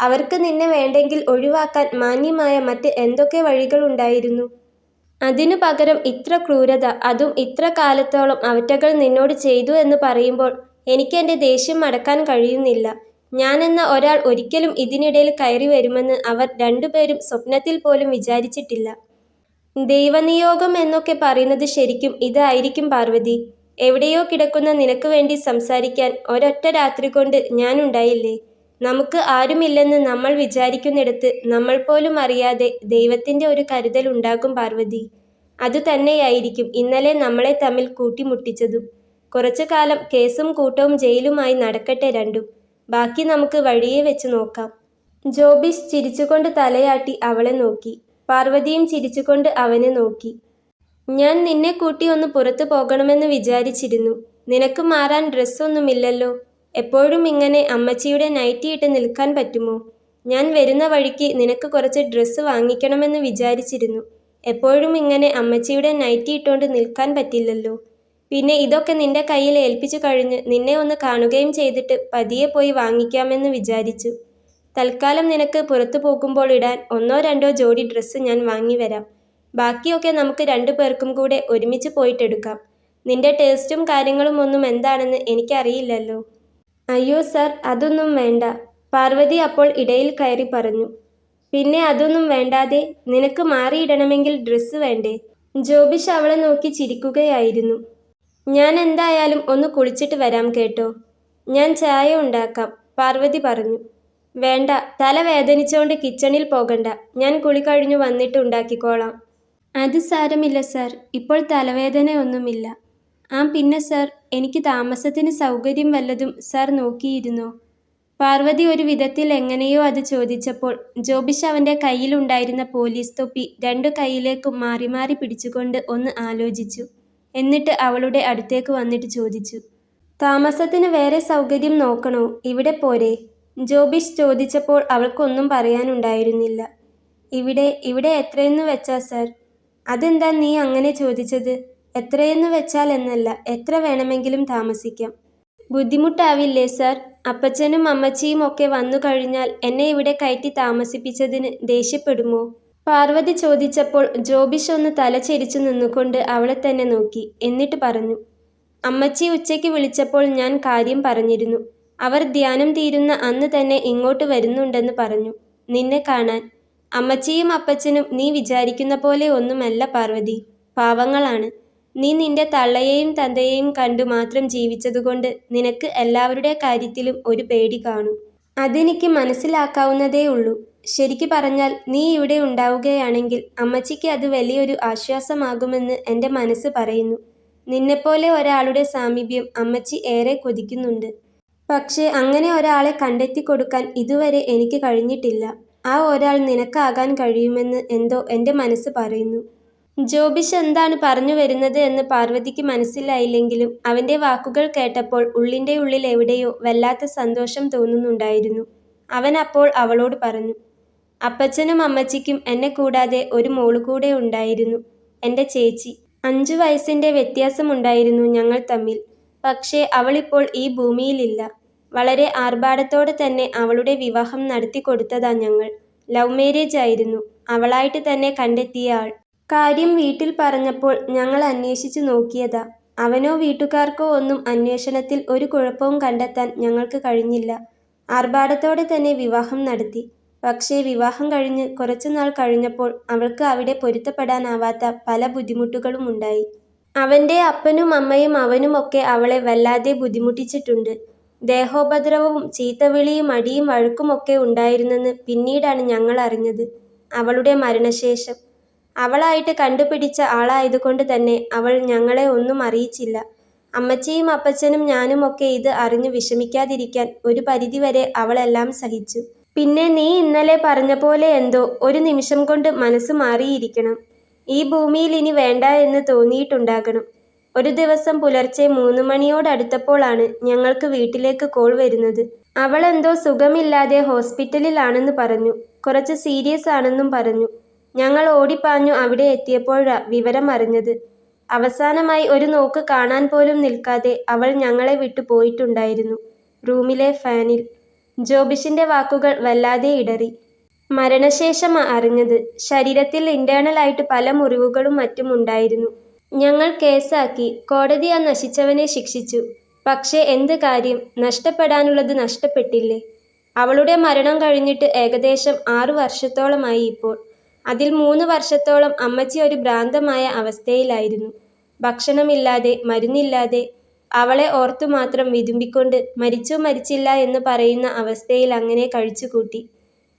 അവർക്ക് നിന്നെ വേണ്ടെങ്കിൽ ഒഴിവാക്കാൻ മാന്യമായ മറ്റ് എന്തൊക്കെ വഴികളുണ്ടായിരുന്നു? അതിനു പകരം ഇത്ര ക്രൂരത, അതും ഇത്ര കാലത്തോളം അവറ്റകൾ നിന്നോട് ചെയ്തു എന്ന് പറയുമ്പോൾ എനിക്ക് എൻ്റെ ദേഷ്യം അടക്കാൻ കഴിയുന്നില്ല. ഞാനെന്ന ഒരാൾ ഒരിക്കലും ഇതിനിടയിൽ കയറി വരുമെന്ന് അവർ 2 പേരും സ്വപ്നത്തിൽ പോലും വിചാരിച്ചിട്ടില്ല. ദൈവനിയോഗം എന്നൊക്കെ പറയുന്നത് ശരിക്കും ഇതായിരിക്കും പാർവതി. എവിടെയോ കിടക്കുന്ന നിനക്ക് വേണ്ടി സംസാരിക്കാൻ ഒരൊറ്റ രാത്രി കൊണ്ട് ഞാനുണ്ടായില്ലേ? നമുക്ക് ആരുമില്ലെന്ന് നമ്മൾ വിചാരിക്കുന്നിടത്ത് നമ്മൾ പോലും അറിയാതെ ദൈവത്തിൻ്റെ ഒരു കരുതൽ ഉണ്ടാകും പാർവതി. അതുതന്നെയായിരിക്കും ഇന്നലെ നമ്മളെ തമ്മിൽ കൂട്ടിമുട്ടിച്ചതും. കുറച്ചു കാലം കേസും കൂട്ടവും ജയിലുമായി നടക്കട്ടെ രണ്ടും. ബാക്കി നമുക്ക് വഴിയെ വെച്ച് നോക്കാം. ജോബിഷ് ചിരിച്ചുകൊണ്ട് തലയാട്ടി അവളെ നോക്കി. പാർവതിയും ചിരിച്ചുകൊണ്ട് അവനെ നോക്കി. ഞാൻ നിന്നെ കൂട്ടി ഒന്ന് പുറത്തു പോകണമെന്ന് വിചാരിച്ചിരുന്നു. നിനക്ക് മാറാൻ ഡ്രസ്സൊന്നുമില്ലല്ലോ. എപ്പോഴും ഇങ്ങനെ അമ്മച്ചിയുടെ നൈറ്റി ഇട്ട് നിൽക്കാൻ പറ്റുമോ? ഞാൻ വരുന്ന വഴിക്ക് നിനക്ക് കുറച്ച് ഡ്രസ്സ് വാങ്ങിക്കണമെന്ന് വിചാരിച്ചിരുന്നു. എപ്പോഴും ഇങ്ങനെ അമ്മച്ചിയുടെ നൈറ്റി ഇട്ടുകൊണ്ട് നിൽക്കാൻ പറ്റില്ലല്ലോ. പിന്നെ ഇതൊക്കെ നിന്റെ കയ്യിൽ ഏൽപ്പിച്ചു കഴിഞ്ഞ് നിന്നെ ഒന്ന് കാണുകയും ചെയ്തിട്ട് പതിയെ പോയി വാങ്ങിക്കാമെന്ന് വിചാരിച്ചു. തൽക്കാലം നിനക്ക് പുറത്തു പോകുമ്പോൾ ഇടാൻ 1-2 ജോഡി ഡ്രസ്സ് ഞാൻ വാങ്ങിവരാം. ബാക്കിയൊക്കെ നമുക്ക് 2 പേർക്കും കൂടെ ഒരുമിച്ച് പോയിട്ടെടുക്കാം. നിന്റെ ടേസ്റ്റും കാര്യങ്ങളും ഒന്നും എന്താണെന്ന് എനിക്കറിയില്ലല്ലോ. അയ്യോ സർ, അതൊന്നും വേണ്ട, പാർവതി അപ്പോൾ ഇടയിൽ കയറി പറഞ്ഞു. പിന്നെ അതൊന്നും വേണ്ടാതെ നിനക്ക് മാറിയിടണമെങ്കിൽ ഡ്രസ്സ് വേണ്ടേ? ജോബിഷ് അവളെ നോക്കി ചിരിക്കുകയായിരുന്നു. ഞാൻ എന്തായാലും ഒന്ന് കുളിച്ചിട്ട് വരാം കേട്ടോ. ഞാൻ ചായ ഉണ്ടാക്കാം, പാർവതി പറഞ്ഞു. വേണ്ട, തല വേദനിച്ചുകൊണ്ട് കിച്ചണിൽ പോകണ്ട. ഞാൻ കുളി കഴിഞ്ഞു വന്നിട്ട് ഉണ്ടാക്കിക്കോളാം. അത് സാരമില്ല സർ, ഇപ്പോൾ തലവേദനയൊന്നുമില്ല. പിന്നെ സർ, എനിക്ക് താമസത്തിന് സൗകര്യം വല്ലതും സർ നോക്കിയിരുന്നോ? പാർവതി ഒരു വിധത്തിൽ എങ്ങനെയോ അത് ചോദിച്ചപ്പോൾ ജോബിഷ് അവൻ്റെ കയ്യിലുണ്ടായിരുന്ന പോലീസ് തൊപ്പി 2 കൈയിലേക്കും മാറി മാറി പിടിച്ചുകൊണ്ട് ഒന്ന് ആലോചിച്ചു. എന്നിട്ട് അവളുടെ അടുത്തേക്ക് വന്നിട്ട് ചോദിച്ചു, താമസത്തിന് വേറെ സൗകര്യം നോക്കണോ? ഇവിടെ പോരെ? ജോബിഷ് ചോദിച്ചപ്പോൾ അവൾക്കൊന്നും പറയാനുണ്ടായിരുന്നില്ല. ഇവിടെ എത്രയെന്ന് വെച്ചാ സർ? അതെന്താ നീ അങ്ങനെ ചോദിച്ചത്? എത്രയെന്ന് വെച്ചാൽ എന്നല്ല, എത്ര വേണമെങ്കിലും താമസിക്കാം. ബുദ്ധിമുട്ടാവില്ലേ സർ? അപ്പച്ചനും അമ്മച്ചിയും ഒക്കെ വന്നു കഴിഞ്ഞാൽ എന്നെ ഇവിടെ കയറ്റി താമസിപ്പിച്ചതിന് ദേഷ്യപ്പെടുമോ? പാർവതി ചോദിച്ചപ്പോൾ ജോബിഷ് ഒന്ന് തല ചെരിച്ചു നിന്നുകൊണ്ട് അവളെ തന്നെ നോക്കി. എന്നിട്ട് പറഞ്ഞു, അമ്മച്ചി ഉച്ചയ്ക്ക് വിളിച്ചപ്പോൾ ഞാൻ കാര്യം പറഞ്ഞിരുന്നു. അവർ ധ്യാനം തീരുന്ന അന്ന് തന്നെ ഇങ്ങോട്ട് വരുന്നുണ്ടെന്ന് പറഞ്ഞു, നിന്നെ കാണാൻ. അമ്മച്ചിയും അപ്പച്ചനും നീ വിചാരിക്കുന്ന പോലെ ഒന്നുമല്ല പാർവതി, പാവങ്ങളാണ്. നീ നിന്റെ തള്ളയെയും തന്തയെയും കണ്ടു മാത്രം ജീവിച്ചതുകൊണ്ട് നിനക്ക് എല്ലാവരുടെ കാര്യത്തിലും ഒരു പേടി കാണും. അതെനിക്ക് മനസ്സിലാക്കാവുന്നതേ ഉള്ളൂ. ശരിക്കു പറഞ്ഞാൽ നീ ഇവിടെ ഉണ്ടാവുകയാണെങ്കിൽ അമ്മച്ചിക്ക് അത് വലിയൊരു ആശ്വാസമാകുമെന്ന് എൻ്റെ മനസ്സ് പറയുന്നു. നിന്നെപ്പോലെ ഒരാളുടെ സാമീപ്യം അമ്മച്ചി ഏറെ കൊതിക്കുന്നുണ്ട്. പക്ഷേ അങ്ങനെ ഒരാളെ കണ്ടെത്തിക്കൊടുക്കാൻ ഇതുവരെ എനിക്ക് കഴിഞ്ഞിട്ടില്ല. ആ ഒരാൾ നിനക്കാകാൻ കഴിയുമെന്ന് എന്തോ എൻ്റെ മനസ്സ് പറയുന്നു. ജോബിഷ് എന്താണ് പറഞ്ഞു വരുന്നത് എന്ന് പാർവതിക്ക് മനസ്സിലായില്ലെങ്കിലും അവൻ്റെ വാക്കുകൾ കേട്ടപ്പോൾ ഉള്ളിൻ്റെ ഉള്ളിൽ എവിടെയോ വല്ലാത്ത സന്തോഷം തോന്നുന്നുണ്ടായിരുന്നു. അവൻ അപ്പോൾ അവളോട് പറഞ്ഞു, അപ്പച്ചനും അമ്മച്ചിക്കും എന്നെ കൂടാതെ ഒരു മോള് കൂടെ ഉണ്ടായിരുന്നു, എൻ്റെ ചേച്ചി. 5 വയസ്സിൻ്റെ വ്യത്യാസമുണ്ടായിരുന്നു ഞങ്ങൾ തമ്മിൽ. പക്ഷേ അവളിപ്പോൾ ഈ ഭൂമിയിലില്ല. വളരെ ആർഭാടത്തോടെ തന്നെ അവളുടെ വിവാഹം നടത്തി കൊടുത്തതാ ഞങ്ങൾ. ലവ് മാരേജ് ആയിരുന്നു. അവളായിട്ട് തന്നെ കണ്ടെത്തിയ ആൾ. കാര്യം വീട്ടിൽ പറഞ്ഞപ്പോൾ ഞങ്ങൾ അന്വേഷിച്ചു നോക്കിയതാ. അവനോ വീട്ടുകാർക്കോ ഒന്നും അന്വേഷണത്തിൽ ഒരു കുഴപ്പവും കണ്ടെത്താൻ ഞങ്ങൾക്ക് കഴിഞ്ഞില്ല. ആർഭാടത്തോടെ തന്നെ വിവാഹം നടത്തി. പക്ഷേ വിവാഹം കഴിഞ്ഞ് കുറച്ചുനാൾ കഴിഞ്ഞപ്പോൾ അവൾക്ക് അവിടെ പൊരുത്തപ്പെടാനാവാത്ത പല ബുദ്ധിമുട്ടുകളും ഉണ്ടായി. അവൻ്റെ അപ്പനും അമ്മയും അവനുമൊക്കെ അവളെ വല്ലാതെ ബുദ്ധിമുട്ടിച്ചിട്ടുണ്ട്. ദേഹോപദ്രവവും ചീത്തവിളിയും അടിയും വഴക്കുമൊക്കെ ഉണ്ടായിരുന്നെന്ന് പിന്നീടാണ് ഞങ്ങൾ അറിഞ്ഞത്, അവളുടെ മരണശേഷം. അവളായിട്ട് കണ്ടുപിടിച്ച ആളായതുകൊണ്ട് തന്നെ അവൾ ഞങ്ങളെ ഒന്നും അറിയിച്ചില്ല. അമ്മച്ചിയും അപ്പച്ചനും ഞാനുമൊക്കെ ഇത് അറിഞ്ഞു വിഷമിക്കാതിരിക്കാൻ ഒരു പരിധിവരെ അവളെല്ലാം സഹിച്ചു. പിന്നെ നീ ഇന്നലെ പറഞ്ഞ പോലെ എന്തോ ഒരു നിമിഷം കൊണ്ട് മനസ്സ് മാറിയിരിക്കണം. ഈ ഭൂമിയിൽ ഇനി വേണ്ട എന്ന് തോന്നിയിട്ടുണ്ടാകണം. ഒരു ദിവസം പുലർച്ചെ 3 മണിയോടടുത്തപ്പോഴാണ് ഞങ്ങൾക്ക് വീട്ടിലേക്ക് കോൾ വരുന്നത്. അവളെന്തോ സുഖമില്ലാതെ ഹോസ്പിറ്റലിലാണെന്ന് പറഞ്ഞു. കുറച്ച് സീരിയസ് ആണെന്നും പറഞ്ഞു. ഞങ്ങൾ ഓടിപ്പാഞ്ഞു അവിടെ എത്തിയപ്പോഴാ വിവരം അറിഞ്ഞത്. അവസാനമായി ഒരു നോക്ക് കാണാൻ പോലും നിൽക്കാതെ അവൾ ഞങ്ങളെ വിട്ടു പോയിട്ടുണ്ടായിരുന്നു. റൂമിലെ ഫാനിൽ. ജോബിഷിൻ്റെ വാക്കുകൾ വല്ലാതെ ഇടറി. മരണശേഷമാ അറിഞ്ഞത്. ശരീരത്തിൽ ഇന്റേണലായിട്ട് പല മുറിവുകളും മറ്റും ഉണ്ടായിരുന്നു. ഞങ്ങൾ കേസാക്കി. കോടതി ആ നശിച്ചവനെ ശിക്ഷിച്ചു. പക്ഷേ എന്ത് കാര്യം? നഷ്ടപ്പെടാനുള്ളത് നഷ്ടപ്പെട്ടില്ലേ? അവളുടെ മരണം കഴിഞ്ഞിട്ട് ഏകദേശം 6 വർഷത്തോളമായി ഇപ്പോൾ. അതിൽ 3 വർഷത്തോളം അമ്മച്ചി ഒരു ഭ്രാന്തമായ അവസ്ഥയിലായിരുന്നു. ഭക്ഷണമില്ലാതെ, മരുന്നില്ലാതെ. അവളെ ഓർത്തു മാത്രം വിതുമ്പിക്കൊണ്ട് മരിച്ചോ മരിച്ചില്ല എന്ന് പറയുന്ന അവസ്ഥയിൽ അങ്ങനെ കഴിച്ചുകൂട്ടി.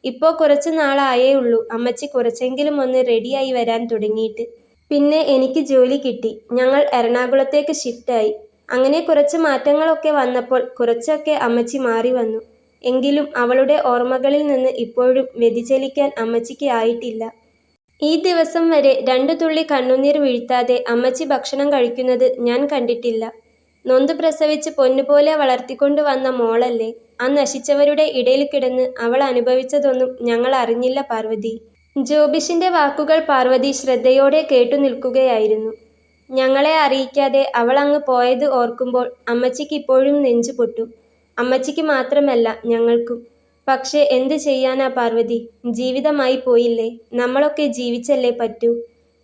ഇപ്പോൾ കുറച്ചു നാളായേ ഉള്ളൂ അമ്മച്ചി കുറച്ചെങ്കിലും ഒന്ന് റെഡിയായി വരാൻ തുടങ്ങിയിട്ട്. പിന്നെ എനിക്ക് ജോലി കിട്ടി. ഞങ്ങൾ എറണാകുളത്തേക്ക് ഷിഫ്റ്റായി. അങ്ങനെ കുറച്ച് മാറ്റങ്ങളൊക്കെ വന്നപ്പോൾ കുറച്ചൊക്കെ അമ്മച്ചി മാറി വന്നു. എങ്കിലും അവളുടെ ഓർമ്മകളിൽ നിന്ന് ഇപ്പോഴും വ്യതിചലിക്കാൻ അമ്മച്ചിക്ക് ആയിട്ടില്ല. ഈ ദിവസം വരെ 2 തുള്ളി കണ്ണുനീർ വീഴ്ത്താതെ അമ്മച്ചി ഭക്ഷണം കഴിക്കുന്നത് ഞാൻ കണ്ടിട്ടില്ല. നൊന്തു പ്രസവിച്ച് പൊന്നുപോലെ വളർത്തിക്കൊണ്ടു വന്ന മോളല്ലേ. ആ നശിച്ചവരുടെ ഇടയിൽ കിടന്ന് അവൾ അനുഭവിച്ചതൊന്നും ഞങ്ങൾ അറിഞ്ഞില്ല പാർവതി. ജോബിഷിന്റെ വാക്കുകൾ പാർവതി ശ്രദ്ധയോടെ കേട്ടു നിൽക്കുകയായിരുന്നു. ഞങ്ങളെ അറിയിക്കാതെ അവൾ അങ്ങ് പോയത് ഓർക്കുമ്പോൾ അമ്മച്ചിക്ക് ഇപ്പോഴും നെഞ്ചു പൊട്ടും. അമ്മച്ചിക്ക് മാത്രമല്ല, ഞങ്ങൾക്കും. പക്ഷേ എന്ത് ചെയ്യാനാ പാർവതി, ജീവിതമായി പോയില്ലേ. നമ്മളൊക്കെ ജീവിച്ചല്ലേ പറ്റൂ.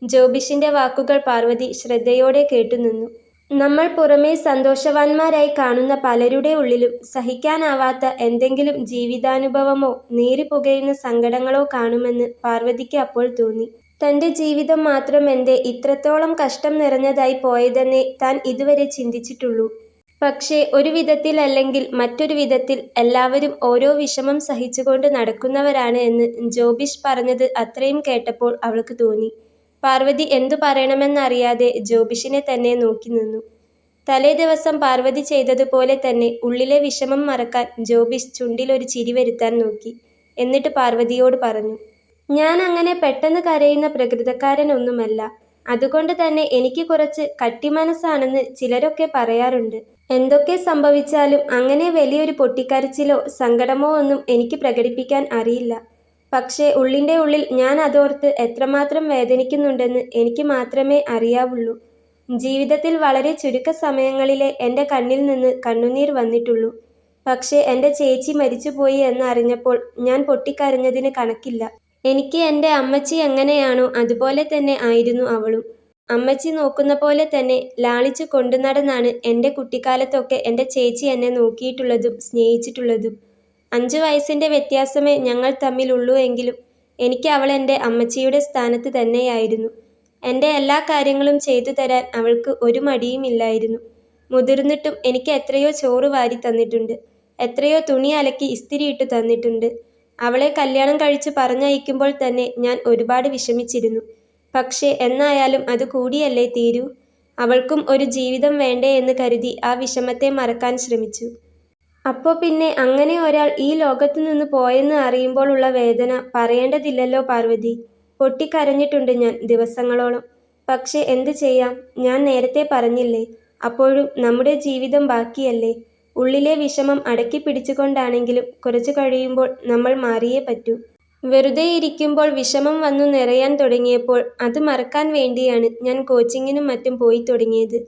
ജോബിഷിന്റെ വാക്കുകൾ പാർവതി ശ്രദ്ധയോടെ കേട്ടുനിന്നു. നമ്മൾ പുറമേ സന്തോഷവാന്മാരായി കാണുന്ന പലരുടെ ഉള്ളിലും സഹിക്കാനാവാത്ത എന്തെങ്കിലും ജീവിതാനുഭവമോ നീറിപ്പുകയുന്ന സങ്കടങ്ങളോ കാണുമെന്ന് പാർവതിക്ക് അപ്പോൾ തോന്നി. തന്റെ ജീവിതം മാത്രം എന്തേ ഇത്രത്തോളം കഷ്ടം നിറഞ്ഞതായി പോയതെന്നേ താൻ ഇതുവരെ ചിന്തിച്ചിട്ടുള്ളൂ. പക്ഷേ ഒരു വിധത്തിൽ അല്ലെങ്കിൽ മറ്റൊരു വിധത്തിൽ എല്ലാവരും ഓരോ വിഷമം സഹിച്ചുകൊണ്ട് നടക്കുന്നവരാണ് എന്ന് ജോബിഷ് പറഞ്ഞത് അത്രയും കേട്ടപ്പോൾ അവൾക്ക് തോന്നി. പാർവതി എന്തു പറയണമെന്നറിയാതെ ജോബിഷിനെ തന്നെ നോക്കി നിന്നു. തലേ ദിവസം പാർവതി ചെയ്തതുപോലെ തന്നെ ഉള്ളിലെ വിഷമം മറക്കാൻ ജോബിഷ് ചുണ്ടിലൊരു ചിരി വരുത്താൻ നോക്കി. എന്നിട്ട് പാർവതിയോട് പറഞ്ഞു, ഞാൻ അങ്ങനെ പെട്ടെന്ന് കരയുന്ന പ്രകൃതക്കാരനൊന്നുമല്ല. അതുകൊണ്ട് തന്നെ എനിക്ക് കുറച്ച് കട്ടിമനസ്സാണെന്ന് ചിലരൊക്കെ പറയാറുണ്ട്. എന്തൊക്കെ സംഭവിച്ചാലും അങ്ങനെ വലിയൊരു പൊട്ടിക്കരച്ചിലോ സങ്കടമോ ഒന്നും എനിക്ക് പ്രകടിപ്പിക്കാൻ അറിയില്ല. പക്ഷേ ഉള്ളിൻ്റെ ഉള്ളിൽ ഞാൻ അതോർത്ത് എത്രമാത്രം വേദനിക്കുന്നുണ്ടെന്ന് എനിക്ക് മാത്രമേ അറിയാവുള്ളൂ. ജീവിതത്തിൽ വളരെ ചുരുക്ക സമയങ്ങളിലെ എൻ്റെ കണ്ണിൽ നിന്ന് കണ്ണുനീർ വന്നിട്ടുള്ളൂ. പക്ഷേ എൻ്റെ ചേച്ചി മരിച്ചുപോയി എന്നറിഞ്ഞപ്പോൾ ഞാൻ പൊട്ടിക്കരഞ്ഞതിന് കണക്കില്ല. എനിക്ക് എൻ്റെ അമ്മച്ചി എങ്ങനെയാണോ അതുപോലെ തന്നെ ആയിരുന്നു അവളും. അമ്മച്ചി നോക്കുന്ന പോലെ തന്നെ ലാളിച്ചു കൊണ്ടുനടന്നാണ് എൻ്റെ കുട്ടിക്കാലത്തൊക്കെ എൻ്റെ ചേച്ചി എന്നെ നോക്കിയിട്ടുള്ളതും സ്നേഹിച്ചിട്ടുള്ളതും. 5 വയസ്സിൻ്റെ വ്യത്യാസമേ ഞങ്ങൾ തമ്മിലുള്ളൂ എങ്കിലും എനിക്ക് അവൾ എൻ്റെ അമ്മച്ചിയുടെ സ്ഥാനത്ത് തന്നെയായിരുന്നു. എൻ്റെ എല്ലാ കാര്യങ്ങളും ചെയ്തു തരാൻ അവൾക്ക് ഒരു മടിയുമില്ലായിരുന്നു. മുതിർന്നിട്ടും എനിക്ക് എത്രയോ ചോറ് വാരി തന്നിട്ടുണ്ട്, എത്രയോ തുണി അലക്കി ഇസ്തിരിയിട്ട് തന്നിട്ടുണ്ട്. അവളെ കല്യാണം കഴിച്ച് പറഞ്ഞയക്കുമ്പോൾ തന്നെ ഞാൻ ഒരുപാട് വിഷമിച്ചിരുന്നു. പക്ഷേ എന്നായാലും അത് കൂടിയല്ലേ തീരൂ. അവൾക്കും ഒരു ജീവിതം വേണ്ടേ എന്ന് കരുതി ആ വിഷമത്തെ മറക്കാൻ ശ്രമിച്ചു. അപ്പോൾ പിന്നെ അങ്ങനെ ഒരാൾ ഈ ലോകത്തു നിന്ന് പോയെന്ന് അറിയുമ്പോൾ ഉള്ള വേദന പറയേണ്ടതില്ലല്ലോ പാർവതി. പൊട്ടിക്കരഞ്ഞിട്ടുണ്ട് ഞാൻ ദിവസങ്ങളോളം. പക്ഷേ എന്ത് ചെയ്യാം, ഞാൻ നേരത്തെ പറഞ്ഞില്ലേ, അപ്പോഴും നമ്മുടെ ജീവിതം ബാക്കിയല്ലേ. ഉള്ളിലെ വിഷമം അടക്കി പിടിച്ചുകൊണ്ടാണെങ്കിലും കുറച്ചു കഴിയുമ്പോൾ നമ്മൾ മാറിയേ പറ്റൂ. വെറുതെ ഇരിക്കുമ്പോൾ വിഷമം വന്നു നിറയാൻ തുടങ്ങിയപ്പോൾ അത് മറക്കാൻ വേണ്ടിയാണ് ഞാൻ കോച്ചിങ്ങിനും മറ്റും പോയി തുടങ്ങിയത്.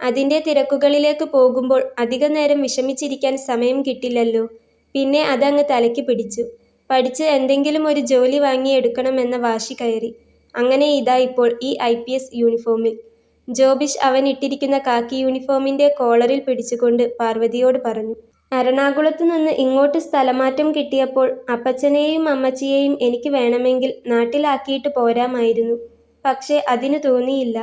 അതിൻ്റെ തിരക്കുകളിലേക്ക് പോകുമ്പോൾ അധിക നേരം വിഷമിച്ചിരിക്കാൻ സമയം കിട്ടില്ലല്ലോ. പിന്നെ അതങ്ങ് തലയ്ക്ക് പിടിച്ചു. പഠിച്ച് എന്തെങ്കിലും ഒരു ജോലി വാങ്ങിയെടുക്കണമെന്ന വാശി കയറി. അങ്ങനെ ഇതാ ഇപ്പോൾ ഈ IPS യൂണിഫോമിൽ. ജോബിഷ് അവൻ ഇട്ടിരിക്കുന്ന കാക്കി യൂണിഫോമിൻ്റെ കോളറിൽ പിടിച്ചുകൊണ്ട് പാർവതിയോട് പറഞ്ഞു. എറണാകുളത്ത് നിന്ന് ഇങ്ങോട്ട് സ്ഥലമാറ്റം കിട്ടിയപ്പോൾ അപ്പച്ചനെയും അമ്മച്ചിയെയും എനിക്ക് വേണമെങ്കിൽ നാട്ടിലാക്കിയിട്ട് പോരാമായിരുന്നു. പക്ഷേ അതിന് തോന്നിയില്ല.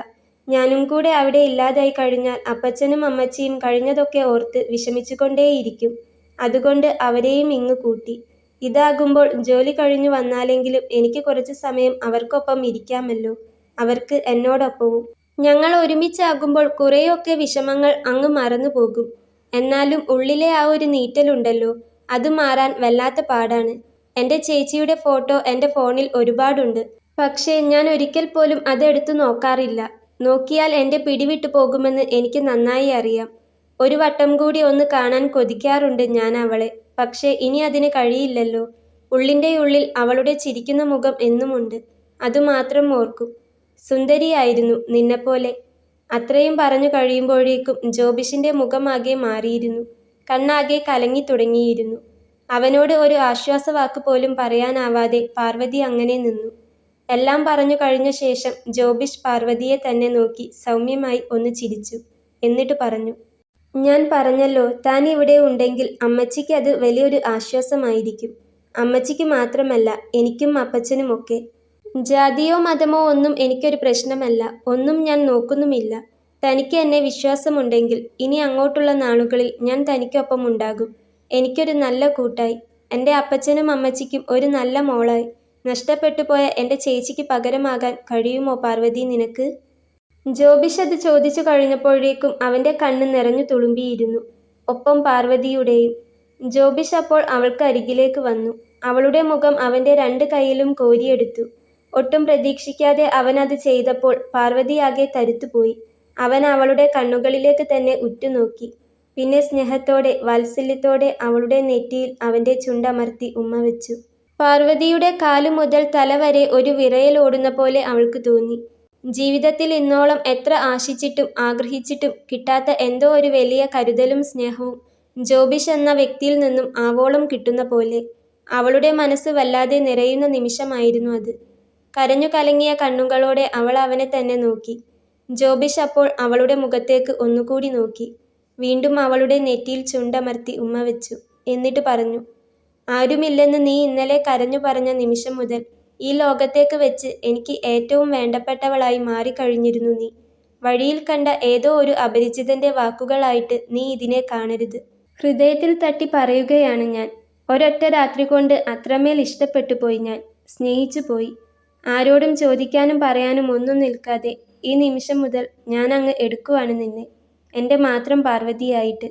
ഞാനും കൂടെ അവിടെ ഇല്ലാതായി കഴിഞ്ഞാൽ അപ്പച്ചനും അമ്മച്ചിയും കഴിഞ്ഞതൊക്കെ ഓർത്ത് വിഷമിച്ചുകൊണ്ടേയിരിക്കും. അതുകൊണ്ട് അവരെയും ഇങ്ങ് കൂട്ടി. ഇതാകുമ്പോൾ ജോലി കഴിഞ്ഞു വന്നാലെങ്കിലും എനിക്ക് കുറച്ച് സമയം അവർക്കൊപ്പം ഇരിക്കാമല്ലോ, അവർക്ക് എന്നോടൊപ്പവും. ഞങ്ങൾ ഒരുമിച്ചാകുമ്പോൾ കുറേയൊക്കെ വിഷമങ്ങൾ അങ്ങ് മറന്നു പോകും. എന്നാലും ഉള്ളിലെ ആ ഒരു നീറ്റലുണ്ടല്ലോ, അത് മാറാൻ വല്ലാത്ത പാടാണ്. എൻ്റെ ചേച്ചിയുടെ ഫോട്ടോ എൻ്റെ ഫോണിൽ ഒരുപാടുണ്ട്. പക്ഷേ ഞാൻ ഒരിക്കൽ പോലും അതെടുത്തു നോക്കാറില്ല. നോക്കിയാൽ എൻ്റെ പിടിവിട്ടു പോകുമെന്ന് എനിക്ക് നന്നായി അറിയാം. ഒരു വട്ടം കൂടി ഒന്ന് കാണാൻ കൊതിക്കാറുണ്ട് ഞാൻ അവളെ. പക്ഷേ ഇനി അതിന് കഴിയില്ലല്ലോ. ഉള്ളിൻ്റെ ഉള്ളിൽ അവളുടെ ചിരിക്കുന്ന മുഖം എന്നുമുണ്ട്. അതുമാത്രം ഓർക്കും. സുന്ദരിയായിരുന്നു, നിന്നെപ്പോലെ. അത്രയും പറഞ്ഞു കഴിയുമ്പോഴേക്കും ജോബിഷിൻ്റെ മുഖമാകെ മാറിയിരുന്നു. കണ്ണാകെ കലങ്ങി തുടങ്ങിയിരുന്നു. അവനോട് ഒരു ആശ്വാസവാക്ക് പോലും പറയാനാവാതെ പാർവതി അങ്ങനെ നിന്നു. എല്ലാം പറഞ്ഞു കഴിഞ്ഞ ശേഷം ജോബിഷ് പാർവതിയെ തന്നെ നോക്കി സൗമ്യമായി ഒന്ന് ചിരിച്ചു. എന്നിട്ട് പറഞ്ഞു, ഞാൻ പറഞ്ഞല്ലോ, താൻ ഇവിടെ ഉണ്ടെങ്കിൽ അമ്മച്ചിക്ക് അത് വലിയൊരു ആശ്വാസമായിരിക്കും. അമ്മച്ചിക്ക് മാത്രമല്ല, എനിക്കും അപ്പച്ചനുമൊക്കെ. ജാതിയോ മതമോ ഒന്നും എനിക്കൊരു പ്രശ്നമല്ല. ഒന്നും ഞാൻ നോക്കുന്നുമില്ല. തനിക്ക് എന്നെ വിശ്വാസമുണ്ടെങ്കിൽ ഇനി അങ്ങോട്ടുള്ള നാളുകളിൽ ഞാൻ തനിക്കൊപ്പം ഉണ്ടാകും. എനിക്കൊരു നല്ല കൂട്ടായി, എൻ്റെ അപ്പച്ചനും അമ്മച്ചിക്കും ഒരു നല്ല മോളായി, നഷ്ടപ്പെട്ടു പോയ എൻ്റെ ചേച്ചിക്ക് പകരമാകാൻ കഴിയുമോ പാർവതി നിനക്ക്? ജോബിഷ് അത് ചോദിച്ചു കഴിഞ്ഞപ്പോഴേക്കും അവൻ്റെ കണ്ണ് നിറഞ്ഞു തുളുമ്പിയിരുന്നു. ഒപ്പം പാർവതിയുടെയും. ജോബിഷ് അപ്പോൾ അവൾക്ക് അരികിലേക്ക് വന്നു. അവളുടെ മുഖം അവൻ്റെ 2 കൈയിലും കോരിയെടുത്തു. ഒട്ടും പ്രതീക്ഷിക്കാതെ അവൻ അത് ചെയ്തപ്പോൾ പാർവതിയാകെ തരുത്തുപോയി. അവൻ അവളുടെ കണ്ണുകളിലേക്ക് തന്നെ ഉറ്റുനോക്കി. പിന്നെ സ്നേഹത്തോടെ വാത്സല്യത്തോടെ അവളുടെ നെറ്റിയിൽ അവൻ്റെ ചുണ്ടമർത്തി ഉമ്മ വെച്ചു. പാർവതിയുടെ കാലു മുതൽ തല വരെ ഒരു വിറയൽ ഓടുന്ന പോലെ അവൾക്ക് തോന്നി. ജീവിതത്തിൽ ഇന്നോളം എത്ര ആശിച്ചിട്ടും ആഗ്രഹിച്ചിട്ടും കിട്ടാത്ത എന്തോ ഒരു വലിയ കരുതലും സ്നേഹവും ജോബിഷ് എന്ന വ്യക്തിയിൽ നിന്നും ആവോളം കിട്ടുന്ന പോലെ. അവളുടെ മനസ്സ് വല്ലാതെ നിറയുന്ന നിമിഷമായിരുന്നു അത്. കരഞ്ഞു കലങ്ങിയ കണ്ണുകളോടെ അവൾ അവനെ തന്നെ നോക്കി. ജോബിഷ് അപ്പോൾ അവളുടെ മുഖത്തേക്ക് ഒന്നുകൂടി നോക്കി. വീണ്ടും അവളുടെ നെറ്റിയിൽ ചുണ്ടമർത്തി ഉമ്മ വെച്ചു. എന്നിട്ട് പറഞ്ഞു, ആരുമില്ലെന്ന് നീ ഇന്നലെ കരഞ്ഞു പറഞ്ഞ നിമിഷം മുതൽ ഈ ലോകത്തേക്ക് വെച്ച് എനിക്ക് ഏറ്റവും വേണ്ടപ്പെട്ടവളായി മാറിക്കഴിഞ്ഞിരുന്നു നീ. വഴിയിൽ കണ്ട ഏതോ ഒരു അപരിചിതന്റെ വാക്കുകളായിട്ട് നീ ഇതിനെ കാണരുത്. ഹൃദയത്തിൽ തട്ടി പറയുകയാണ് ഞാൻ. ഒരൊറ്റ രാത്രി കൊണ്ട് അത്രമേൽ ഇഷ്ടപ്പെട്ടു പോയി ഞാൻ. സ്നേഹിച്ചു പോയി. ആരോടും ചോദിക്കാനും പറയാനും ഒന്നും നിൽക്കാതെ ഈ നിമിഷം മുതൽ ഞാൻ അങ്ങ് എടുക്കുവാണ് നിന്നെ, എൻ്റെ മാത്രം പാർവതിയായിട്ട്.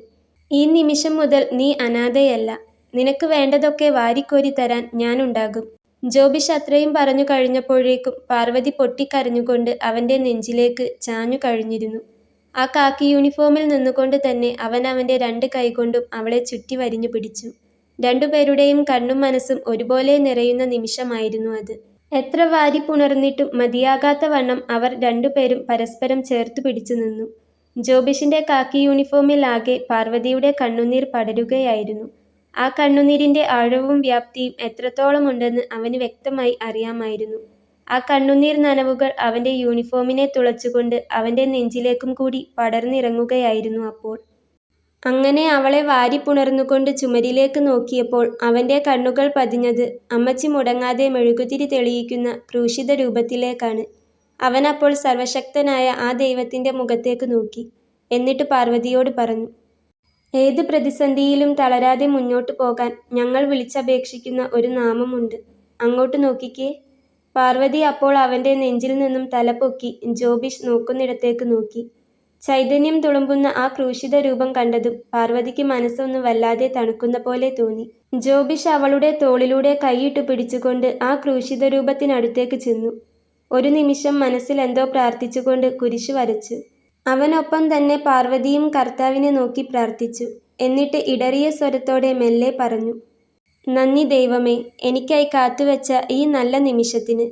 ഈ നിമിഷം മുതൽ നീ അനാഥയല്ല. നിനക്ക് വേണ്ടതൊക്കെ വാരിക്കോരി തരാൻ ഞാനുണ്ടാകും. ജോബിഷ് അത്രയും പറഞ്ഞു കഴിഞ്ഞപ്പോഴേക്കും പാർവതി പൊട്ടിക്കരഞ്ഞുകൊണ്ട് അവൻ്റെ നെഞ്ചിലേക്ക് ചാഞ്ഞു കഴിഞ്ഞിരുന്നു. ആ കാക്കി യൂണിഫോമിൽ നിന്നുകൊണ്ട് തന്നെ അവൻ അവൻ്റെ 2 കൈകൊണ്ടും അവളെ ചുറ്റി വരിഞ്ഞു പിടിച്ചു. 2 പേരുടെയും കണ്ണും മനസ്സും ഒരുപോലെ നിറയുന്ന നിമിഷമായിരുന്നു അത്. എത്ര വാരി പുണർന്നിട്ടും മതിയാകാത്ത വണ്ണം അവർ 2 പേരും പരസ്പരം ചേർത്തു പിടിച്ചു നിന്നു. ജോബിഷിൻ്റെ കാക്കി യൂണിഫോമിൽ ആകെ പാർവതിയുടെ കണ്ണുനീർ പടരുകയായിരുന്നു. ആ കണ്ണുനീരിൻ്റെ ആഴവും വ്യാപ്തിയും എത്രത്തോളം ഉണ്ടെന്ന് അവന് വ്യക്തമായി അറിയാമായിരുന്നു. ആ കണ്ണുനീർ നനവുകൾ അവൻ്റെ യൂണിഫോമിനെ തുളച്ചുകൊണ്ട് അവൻ്റെ നെഞ്ചിലേക്കും കൂടി പടർന്നിറങ്ങുകയായിരുന്നു അപ്പോൾ. അങ്ങനെ അവളെ വാരി പുണർന്നുകൊണ്ട് ചുമരിലേക്ക് നോക്കിയപ്പോൾ അവൻ്റെ കണ്ണുകൾ പതിഞ്ഞത് അമ്മച്ചി മുടങ്ങാതെ മെഴുകുതിരി തെളിയിക്കുന്ന ക്രൂശിത രൂപത്തിലേക്കാണ്. അവനപ്പോൾ സർവശക്തനായ ആ ദൈവത്തിൻ്റെ മുഖത്തേക്ക് നോക്കി. എന്നിട്ട് പാർവതിയോട് പറഞ്ഞു, ഏത് പ്രതിസന്ധിയിലും തളരാതെ മുന്നോട്ടു പോകാൻ ഞങ്ങൾ വിളിച്ചപേക്ഷിക്കുന്ന ഒരു നാമമുണ്ട്. അങ്ങോട്ട് നോക്കിക്കേ. പാർവതി അപ്പോൾ അവൻ്റെ നെഞ്ചിൽ നിന്നും തലപൊക്കി ജോബിഷ് നോക്കുന്നിടത്തേക്ക് നോക്കി. ചൈതന്യം തുളുമ്പുന്ന ആ ക്രൂശിത രൂപം കണ്ടതും പാർവതിക്ക് മനസ്സൊന്ന് വല്ലാതെ തണുക്കുന്ന പോലെ തോന്നി. ജോബിഷ് അവളുടെ തോളിലൂടെ കൈയിട്ടു പിടിച്ചുകൊണ്ട് ആ ക്രൂശിത രൂപത്തിനടുത്തേക്ക് ചെന്നു. ഒരു നിമിഷം മനസ്സിൽ എന്തോ പ്രാർത്ഥിച്ചുകൊണ്ട് കുരിശു വരച്ചു. അവനൊപ്പം തന്നെ പാർവതിയും കർത്താവിനെ നോക്കി പ്രാർത്ഥിച്ചു. എന്നിട്ട് ഇടറിയ സ്വരത്തോടെ മെല്ലെ പറഞ്ഞു, നന്ദി ദൈവമേ, എനിക്കായി കാത്തുവെച്ച ഈ നല്ല നിമിഷത്തിന്.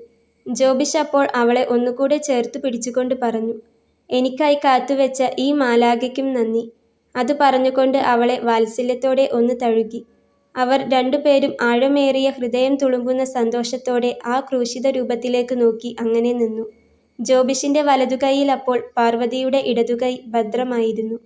ജോബിഷ് അപ്പോൾ അവളെ ഒന്നുകൂടെ ചേർത്തു പിടിച്ചുകൊണ്ട് പറഞ്ഞു, എനിക്കായി കാത്തുവെച്ച ഈ മാലാഖയ്ക്കും നന്ദി. അത് പറഞ്ഞുകൊണ്ട് അവളെ വാത്സല്യത്തോടെ ഒന്ന് തഴുകി. അവർ 2 പേരും ആഴമേറിയ ഹൃദയം തുളുമ്പുന്ന സന്തോഷത്തോടെ ആ ക്രൂശിത രൂപത്തിലേക്ക് നോക്കി അങ്ങനെ നിന്നു. ജോബിഷിൻ്റെ വലതുകൈയിൽ അപ്പോൾ പാർവതിയുടെ ഇടതുകൈ ഭദ്രമായിരുന്നു.